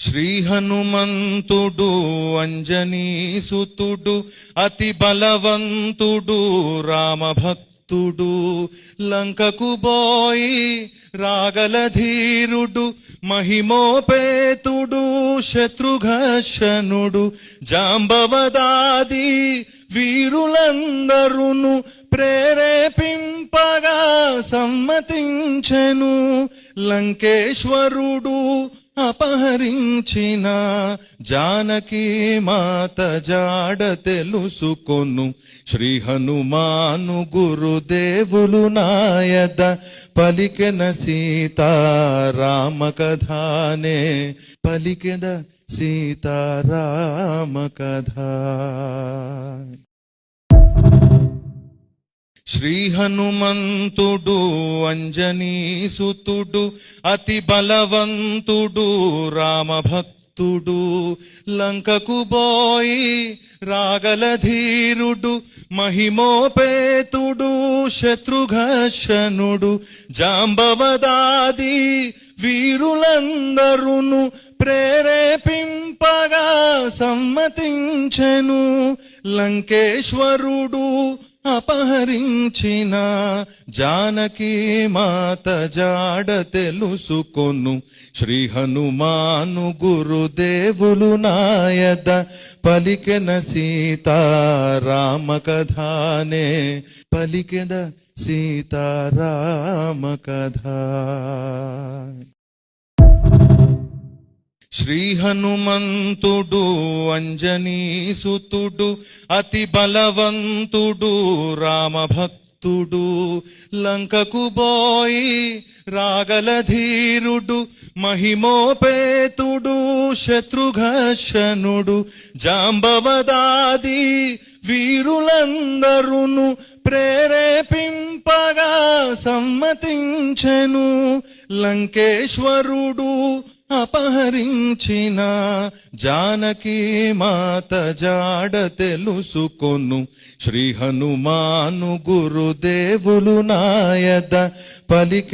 శ్రీ హనుమంతుడు అంజనీసుతుడు అతి బలవంతుడు రామభక్తుడు లంకకు బోయి రాగలధీరుడు మహిమోపేతుడు శత్రుఘర్షణుడు జాంబవదాది వీరులందరును ప్రేరేపింపగా సమ్మతించెను. లంకేశ్వరుడు అపహరించిన జానకీ మాత జాడ తెలుసుకొను. శ్రీ హనుమాను గురుదేవులు నాయద పలికెన సీతారామ కథానే పలికెద సీతారామ కథ. శ్రీ హనుమంతుడు అంజనీసుతుడు అతి బలవంతుడు రామభక్తుడు లంకకు బోయి రాగలధీరుడు మహిమోపేతుడు శత్రుఘర్షణుడు జాంబవదాది వీరులందరును ప్రేరేపింపగా సమ్మతించెను. లంకేశ్వరుడు అపహరించిన జానకీ మాత జాడ తెలుసుకొను. శ్రీ హనుమాను గురుదేవులు నాయద పలికెన సీతారామ కథానే పలికెద సీతారామ కథ. శ్రీ హనుమంతుడు అంజనీసుతుడు అతి బలవంతుడు రామభక్తుడు లంకకు బోయి రాగలధీరుడు మహిమోపేతుడు శత్రుఘర్షణుడు జాంబవదాది వీరులందరును ప్రేరేపింపగా సమ్మతించెను. లంకేశ్వరుడు అపహరించిన జానకీ మాత జాడ తెలుసుకొను. శ్రీ హనుమాను గురుదేవులు నాయద పలికె